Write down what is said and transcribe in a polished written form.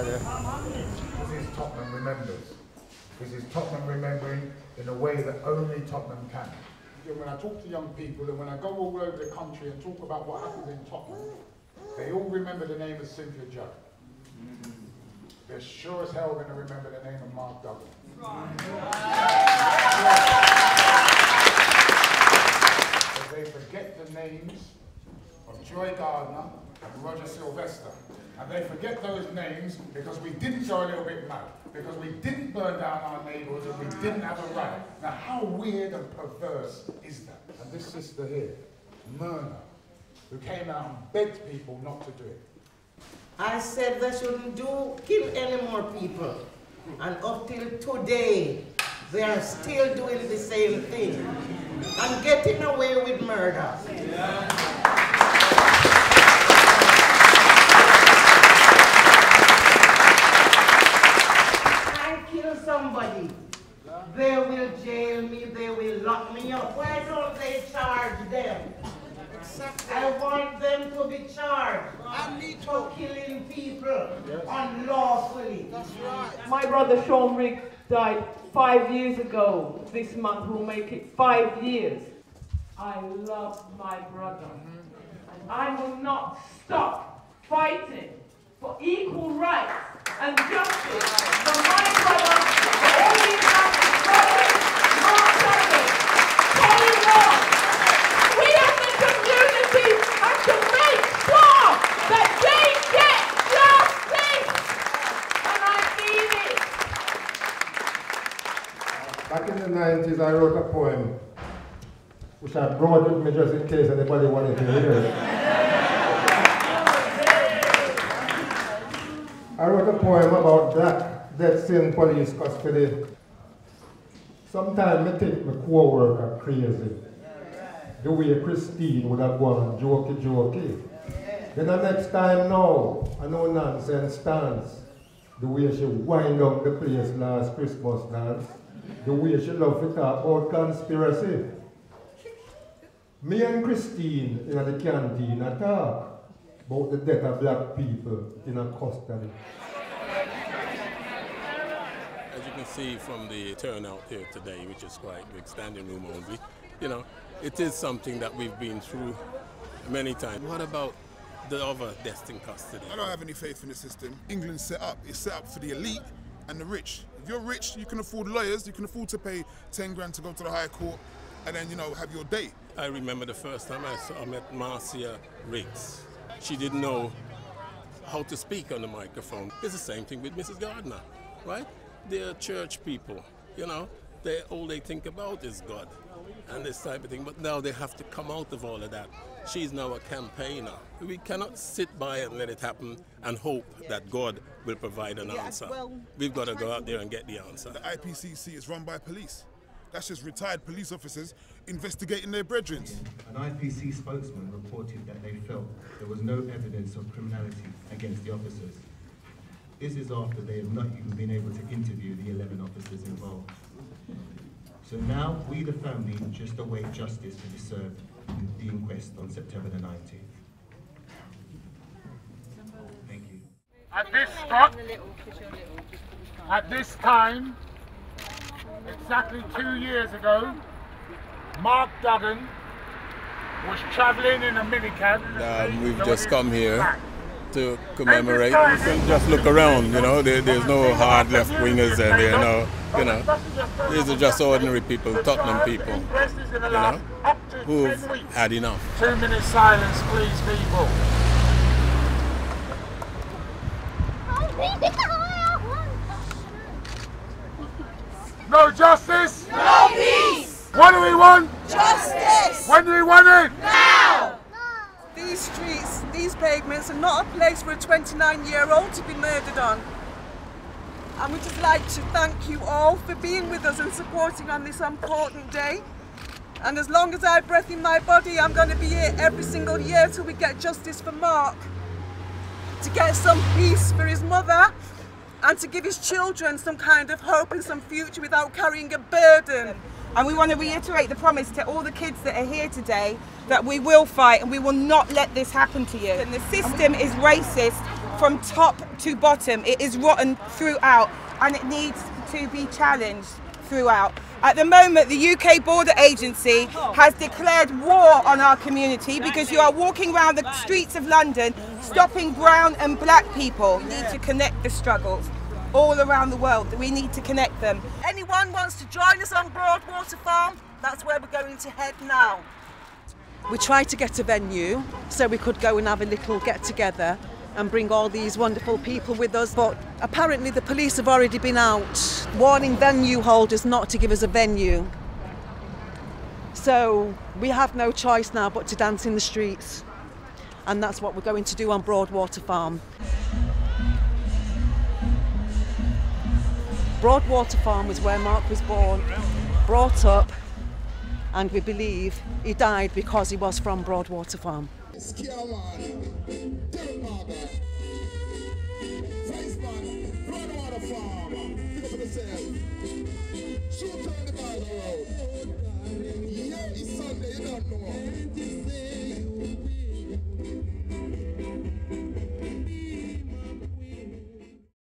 This is Tottenham Remembers. This is Tottenham remembering in a way that only Tottenham can. When I talk to young people and when I go all over the country and talk about what happens in Tottenham, they all remember the name of Cynthia Judd. They're sure as hell going to remember the name of Mark Duggan. But they forget the names of Joy Gardner and Roger Sylvester. And they forget those names because we didn't go a little bit mad, because we didn't burn down our neighbourhoods and we didn't have a riot. Now how weird and perverse is that? And this sister here, Myrna, who came out and begged people not to do it. I said they shouldn't kill any more people. And up till today, they are still doing the same thing and getting away with murder. Somebody, they will jail me, they will lock me up. Why don't they charge them? Exactly. I want them to be charged for killing people unlawfully. That's right. My brother Sean Riggs died 5 years ago. This month will make it 5 years. I love my brother. And I will not stop fighting for equal rights and justice for my brother, for all these brothers, Mark Duggan, Ferry. We as the community have to make sure that they get justice, and I mean it. Back in the 90s, I wrote a poem, which I brought with me just in case anybody wanted to hear it. I wrote a poem about black deaths in police custody. Sometimes I think my co-worker crazy. The way Christine would have gone jokey. Then the next time now, I know nonsense stands. The way she wind up the place last Christmas dance. The way she loved to talk about conspiracy. Me and Christine in the canteen I talk about the death of black people in a custody. As you can see from the turnout here today, which is quite big, standing room only, you know, it is something that we've been through many times. What about the other deaths in custody? I don't have any faith in the system. England's set up. It's set up for the elite and the rich. If you're rich, you can afford lawyers, you can afford to pay 10 grand to go to the High Court and then, you know, have your day. I remember the first time I met Marcia Riggs. She didn't know how to speak on the microphone. It's the same thing with Mrs. Gardner, right? They're church people, you know. All they think about is God and this type of thing. But now they have to come out of all of that. She's now a campaigner. We cannot sit by and let it happen and hope that God will provide an answer. We've got to go out there and get the answer. The IPCC is run by police. That's just retired police officers investigating their brethren. An IPC spokesman reported that they felt there was no evidence of criminality against the officers. This is after they have not even been able to interview the 11 officers involved. So now, we the family just await justice to be served in the inquest on September the 19th. Thank you. At this spot, at this time, exactly 2 years ago, Mark Duggan was travelling in a minicab. We've just come here to commemorate. You can just look around, you know, there's no hard left-wingers and there are no, you know, these are just ordinary people, Tottenham people, you know, who've had enough. 2 minutes silence, please, people. No justice? No peace! What do we want? Justice! When do we want it? Now! These streets, these pavements are not a place for a 29-year-old to be murdered on. And we'd just like to thank you all for being with us and supporting on this important day. And as long as I have breath in my body, I'm going to be here every single year till we get justice for Mark. To get some peace for his mother and to give his children some kind of hope and some future without carrying a burden And we want to reiterate the promise to all the kids that are here today that we will fight and we will not let this happen to you. And the system is racist from top to bottom. It is rotten throughout and it needs to be challenged throughout. At the moment, the UK Border Agency has declared war on our community because you are walking around the streets of London stopping brown and black people. We need to connect the struggles all around the world. We need to connect them. Anyone wants to join us on Broadwater Farm? That's where we're going to head now. We tried to get a venue so we could go and have a little get together and bring all these wonderful people with us, but apparently the police have already been out warning venue holders not to give us a venue. So we have no choice now but to dance in the streets, and that's what we're going to do on Broadwater Farm. Broadwater Farm was where Mark was born, brought up, and we believe he died because he was from Broadwater Farm. Broadwater Farm, pick up yourself. Shoot on the Bible.